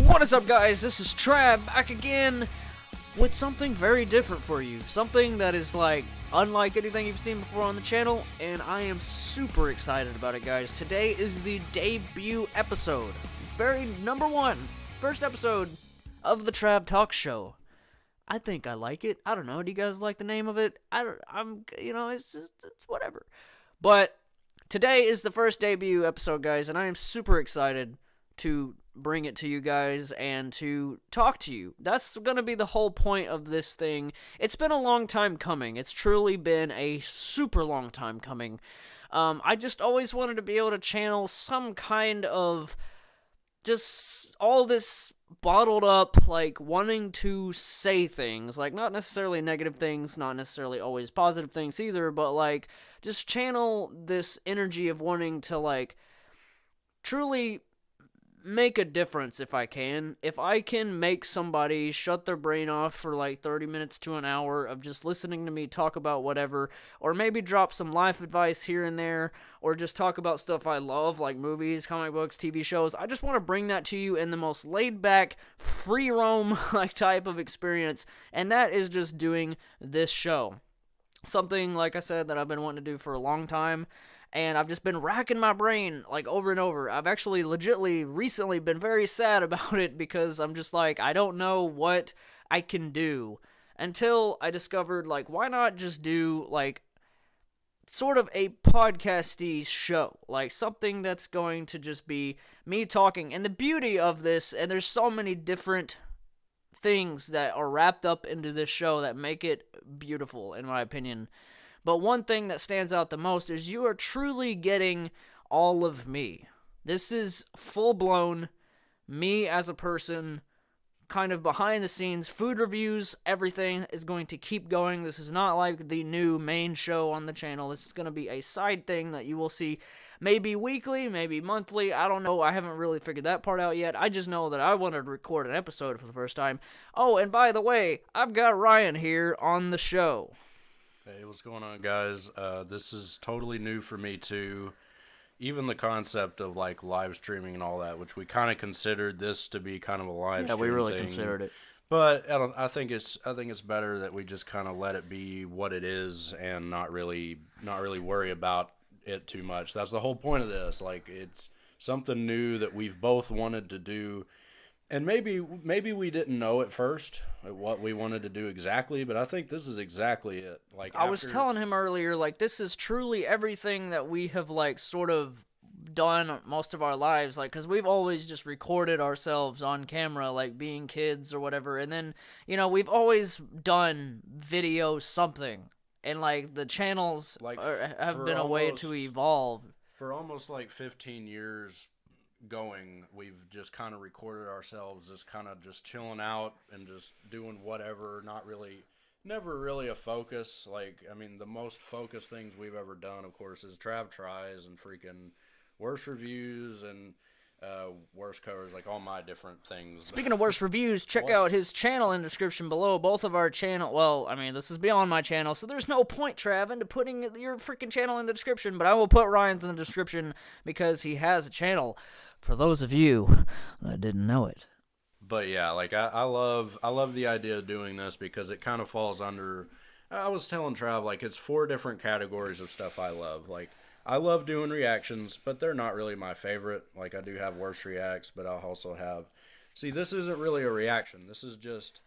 What is up, guys? This is Trav back again with something very different for you. Something that is like unlike anything you've seen before on the channel, and I am super excited about it, guys. Today is the debut episode, very number one, first episode of the TravTalks show. I think I like it. I don't know. Do you guys like the name of it? It's whatever. But today is the first debut episode, guys, and I am super excited to bring it to you guys and to talk to you. That's going to be the whole point of this thing. It's been a long time coming. It's truly been a super long time coming. I just always wanted to be able to channel some kind of just all this bottled up, like, wanting to say things, like, not necessarily negative things, not necessarily always positive things either, but, like, just channel this energy of wanting to, like, truly make a difference if I can. If I can make somebody shut their brain off for like 30 minutes to an hour of just listening to me talk about whatever, or maybe drop some life advice here and there, or just talk about stuff I love like movies, comic books, TV shows, I just want to bring that to you in the most laid back, free roam like type of experience, and that is just doing this show. Something, like I said, that I've been wanting to do for a long time. And I've just been racking my brain, like, over and over. I've actually legitimately recently been very sad about it because I'm just like, I don't know what I can do. Until I discovered, like, why not just do, like, sort of a podcasty show. Like, something that's going to just be me talking. And the beauty of this, and there's so many different things that are wrapped up into this show that make it beautiful, in my opinion. But one thing that stands out the most is you are truly getting all of me. This is full-blown me as a person, kind of behind the scenes, food reviews, everything is going to keep going. This is not like the new main show on the channel. This is going to be a side thing that you will see maybe weekly, maybe monthly. I don't know. I haven't really figured that part out yet. I just know that I wanted to record an episode for the first time. Oh, and by the way, I've got Ryan here on the show. Hey, what's going on, guys? This is totally new for me too. Even the concept of like live streaming and all that, which we kind of considered this to be kind of a live stream we really thing. Considered it. But I think it's better that we just kind of let it be what it is and not really worry about it too much. That's the whole point of this. Like, it's something new that we've both wanted to do. And maybe we didn't know at first what we wanted to do exactly, but I think this is exactly it. Like, I was telling him earlier, like, this is truly everything that we have, like, sort of done most of our lives, like, because we've always just recorded ourselves on camera, like, being kids or whatever, and then, you know, we've always done video something, and, like, the channels have been a way to evolve. For almost, like, 15 years going, we've just kind of recorded ourselves just kind of just chilling out and just doing whatever, never really a focus. Like, I mean, the most focused things we've ever done, of course, is TravTries and freaking worst reviews and worst covers, like all my different things. Speaking of worst reviews, check out his channel in the description below. Both of our channel, well, I mean, this is beyond my channel, so there's no point, Trav, into putting your freaking channel in the description, but I will put Ryan's in the description because he has a channel. For those of you that didn't know it. But yeah, like I love the idea of doing this because it kind of falls under. I was telling Trav, like, it's 4 different categories of stuff I love. Like, I love doing reactions, but they're not really my favorite. Like, I do have worse reacts, but I'll also have. See, this isn't really a reaction. This is just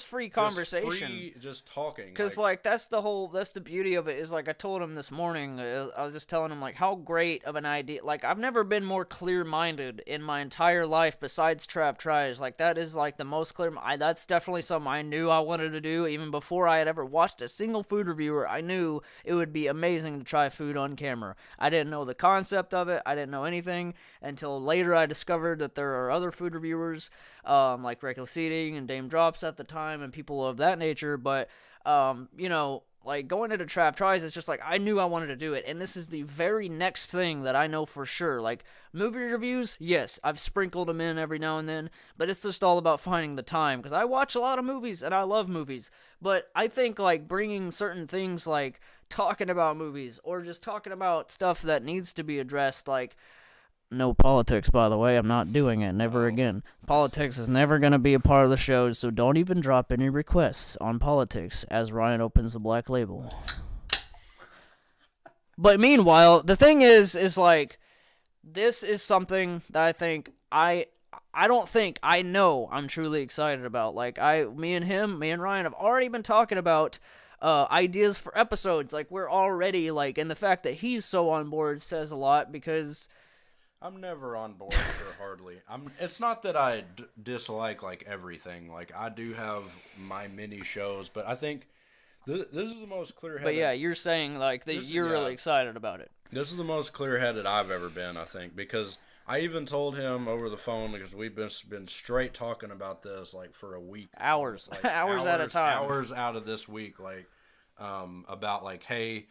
free conversation. Just talking. Because, like, that's the beauty of it, is, like, I told him this morning, I was just telling him, like, how great of an idea, like, I've never been more clear-minded in my entire life besides TravTries. Like, that is, like, the most clear, that's definitely something I knew I wanted to do, even before I had ever watched a single food reviewer. I knew it would be amazing to try food on camera. I didn't know the concept of it, I didn't know anything, until later I discovered that there are other food reviewers, like Reckless Eating and Dame Drops at the time, and people of that nature, but, you know, like, going into TravTries, it's just like, I knew I wanted to do it, and this is the very next thing that I know for sure. Like, movie reviews, yes, I've sprinkled them in every now and then, but it's just all about finding the time, because I watch a lot of movies, and I love movies, but I think, like, bringing certain things, like, talking about movies, or just talking about stuff that needs to be addressed, like, No politics, by the way. I'm not doing it. Never again. Politics is never going to be a part of the show, so don't even drop any requests on politics as Ryan opens the black label. But meanwhile, the thing is like, this is something that I think I know I'm truly excited about. Like, me and Ryan have already been talking about ideas for episodes. Like, we're already, like, and the fact that he's so on board says a lot, because I'm never on board for hardly. It's not that I dislike, like, everything. Like, I do have my mini shows, but I think this is the most clear-headed. But yeah, you're saying, like, that you're really excited about it. This is the most clear-headed I've ever been, I think, because I even told him over the phone, because we've been straight talking about this, like, for a week. Hours. Like, hours at a time. Hours out of this week, like, about, like, hey,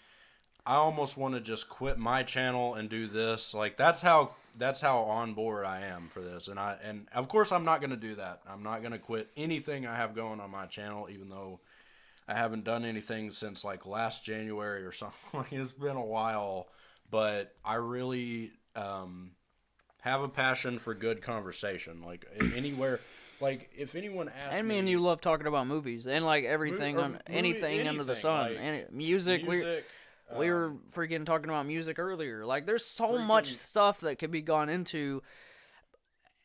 I almost want to just quit my channel and do this. Like, that's how on board I am for this. And of course I'm not going to do that. I'm not going to quit anything I have going on my channel, even though I haven't done anything since, like, last January or something. It's been a while, but I really have a passion for good conversation. Like, anywhere, like, if anyone asks me... I mean, you love talking about movies and, like, everything, anything under the sun. Like, music. We were freaking talking about music earlier. Like, there's so much stuff that could be gone into.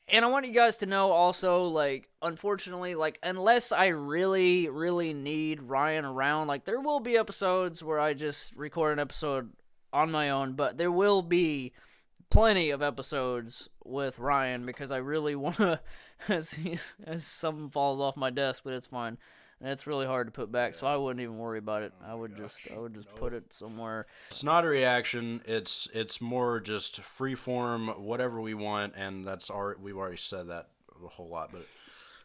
And I want you guys to know also, like, unfortunately, like, unless I really, really need Ryan around, like, there will be episodes where I just record an episode on my own, but there will be plenty of episodes with Ryan, because I really want to, as something falls off my desk, but it's fine. And it's really hard to put back, so I wouldn't even worry about it. I would just put it somewhere. It's not a reaction. It's more just free form, whatever we want, and we've already said that a whole lot. But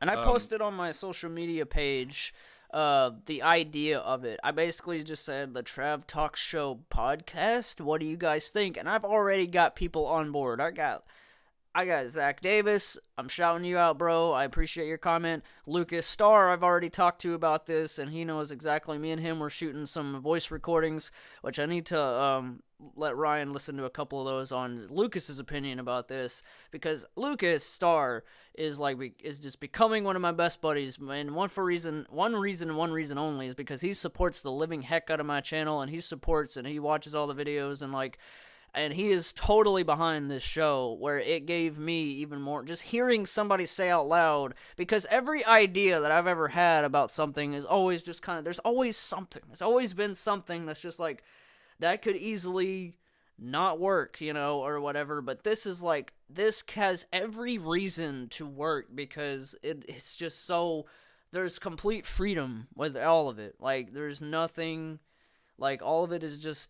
and I posted on my social media page the idea of it. I basically just said the TravTalks show podcast. What do you guys think? And I've already got people on board. I got Zach Davis. I'm shouting you out, bro. I appreciate your comment. Lucas Starr, I've already talked to about this, and he knows exactly. Me and him were shooting some voice recordings, which I need to let Ryan listen to a couple of those on Lucas's opinion about this, because Lucas Starr is just becoming one of my best buddies, and one reason only is because he supports the living heck out of my channel, and he watches all the videos, and he is totally behind this show, where it gave me even more, just hearing somebody say out loud, because every idea that I've ever had about something is always just kind of, there's always something. There's always been something that's just like, that could easily not work, or whatever, but this is like, this has every reason to work, because it's just so, there's complete freedom with all of it. Like, there's nothing, like, all of it is just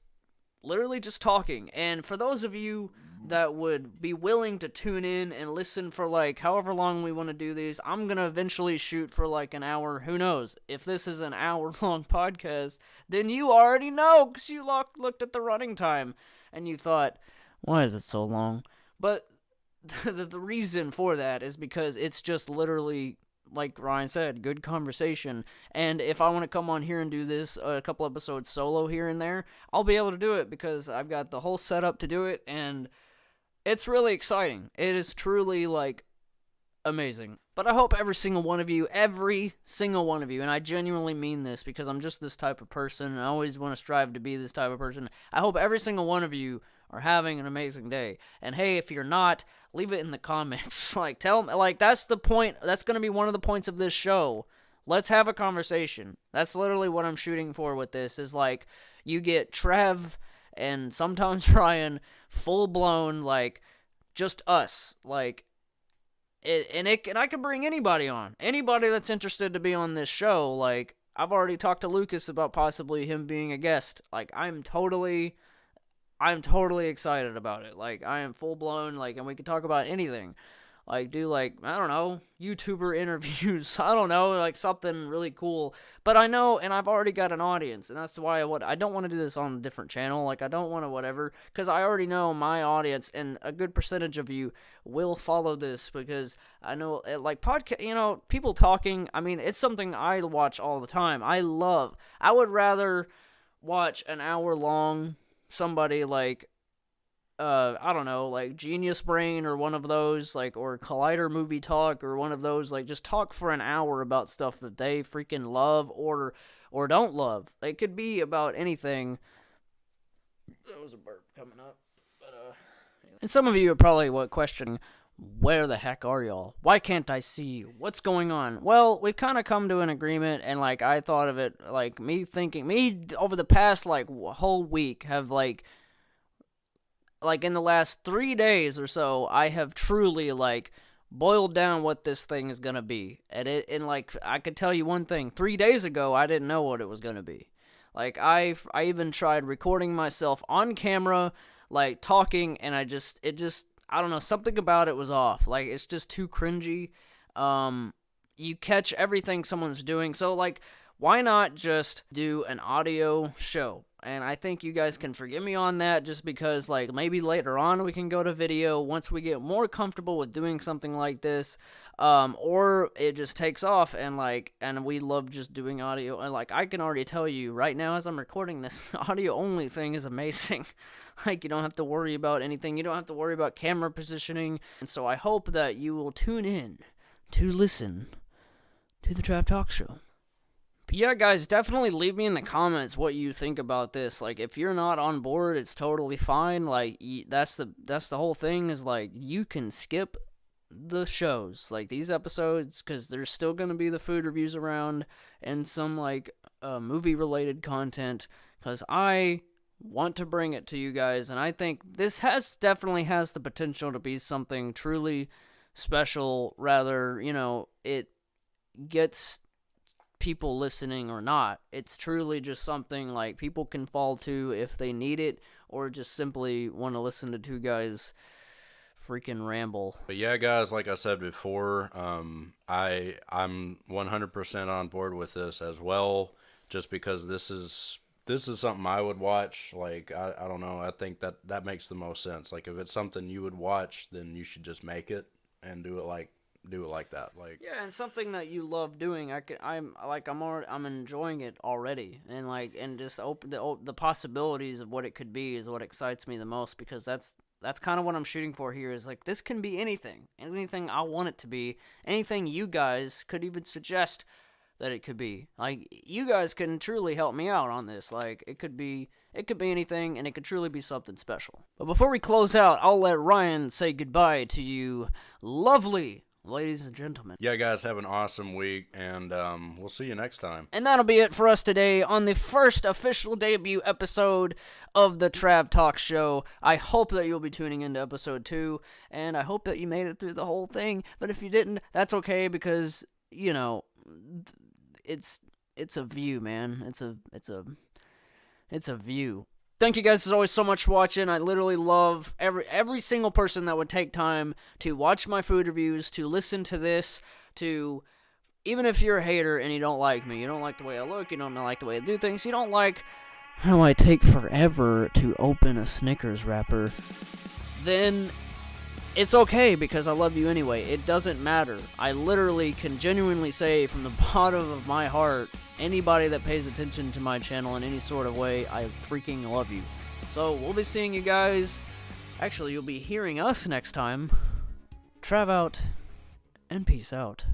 literally just talking. And for those of you that would be willing to tune in and listen for, like, however long we want to do these, I'm going to eventually shoot for, like, an hour. Who knows? If this is an hour-long podcast, then you already know, because you looked at the running time, and you thought, why is it so long? But the reason for that is because it's just literally, like Ryan said, good conversation. And if I want to come on here and do this a couple episodes solo here and there, I'll be able to do it, because I've got the whole setup to do it, and it's really exciting. It is truly, like, amazing. But I hope every single one of you, and I genuinely mean this, because I'm just this type of person, and I always want to strive to be this type of person. I hope every single one of you are having an amazing day. And hey, if you're not, leave it in the comments. Like, tell me, like, that's the point. That's going to be one of the points of this show. Let's have a conversation. That's literally what I'm shooting for with this, is like, you get Trev and sometimes Ryan, full blown, like, just us, like, and I could bring anybody on, anybody that's interested to be on this show. Like, I've already talked to Lucas about possibly him being a guest. Like, I'm totally excited about it. Like, I am full blown, like, and we can talk about anything. Like, do, like, I don't know, YouTuber interviews. I don't know, like, something really cool. But I know, and I've already got an audience, and that's why I don't want to do this on a different channel. Like, I don't want to whatever, because I already know my audience, and a good percentage of you will follow this, because I know, like, podcast, people talking, I mean, it's something I watch all the time. I would rather watch an hour long somebody, like, I don't know, like Genius Brain or one of those, like, or Collider Movie Talk or one of those, like, just talk for an hour about stuff that they freaking love or don't love. It could be about anything. That was a burp coming up. And some of you are probably questioning, where the heck are y'all? Why can't I see you? What's going on? Well, we've kind of come to an agreement, and, like, I thought of it, like, me over the past, like, whole week have, like, in the last 3 days or so, I have truly, like, boiled down what this thing is gonna be. And like, I could tell you one thing. 3 days ago, I didn't know what it was gonna be. Like, I even tried recording myself on camera, like, talking, and I don't know, something about it was off. Like, it's just too cringy. You catch everything someone's doing. So, like, why not just do an audio show? And I think you guys can forgive me on that, just because, like, maybe later on we can go to video once we get more comfortable with doing something like this, or it just takes off, and we love just doing audio. And, like, I can already tell you right now as I'm recording this, the audio only thing is amazing. Like, you don't have to worry about anything. You don't have to worry about camera positioning. And so I hope that you will tune in to listen to the TravTalks show. But yeah, guys, definitely leave me in the comments what you think about this. Like, if you're not on board, it's totally fine. Like, that's the whole thing, is, like, you can skip the shows, like, these episodes, because there's still going to be the food reviews around and some, like, movie-related content, because I want to bring it to you guys, and I think this definitely has the potential to be something truly special, rather, it gets people listening or not. It's truly just something, like, people can fall to if they need it, or just simply want to listen to two guys freaking ramble. But yeah, guys, like I said before, I'm 100% on board with this as well, just because this is something I would watch. Like, I don't know, I think that makes the most sense. Like, if it's something you would watch, then you should just make it and do it like that. Like, yeah, and something that you love doing. I'm enjoying it already, and just the possibilities of what it could be is what excites me the most, because that's kind of what I'm shooting for here, is, like, this can be anything I want it to be, anything you guys could even suggest that it could be. Like, you guys can truly help me out on this. Like, it could be anything, and it could truly be something special. But before we close out, I'll let Ryan say goodbye to you lovely ladies and gentlemen. Yeah, guys, have an awesome week, and we'll see you next time. And that'll be it for us today on the first official debut episode of the TravTalks show. I hope that you'll be tuning into episode 2, and I hope that you made it through the whole thing. But if you didn't, that's okay, because, it's a view, man. It's a view. Thank you guys as always so much for watching. I literally love every single person that would take time to watch my food reviews, to listen to this, to, even if you're a hater and you don't like me, you don't like the way I look, you don't like the way I do things, you don't like how I take forever to open a Snickers wrapper, then it's okay, because I love you anyway. It doesn't matter. I literally can genuinely say from the bottom of my heart, anybody that pays attention to my channel in any sort of way, I freaking love you. So, we'll be seeing you guys. Actually, you'll be hearing us next time. Trav out, and peace out.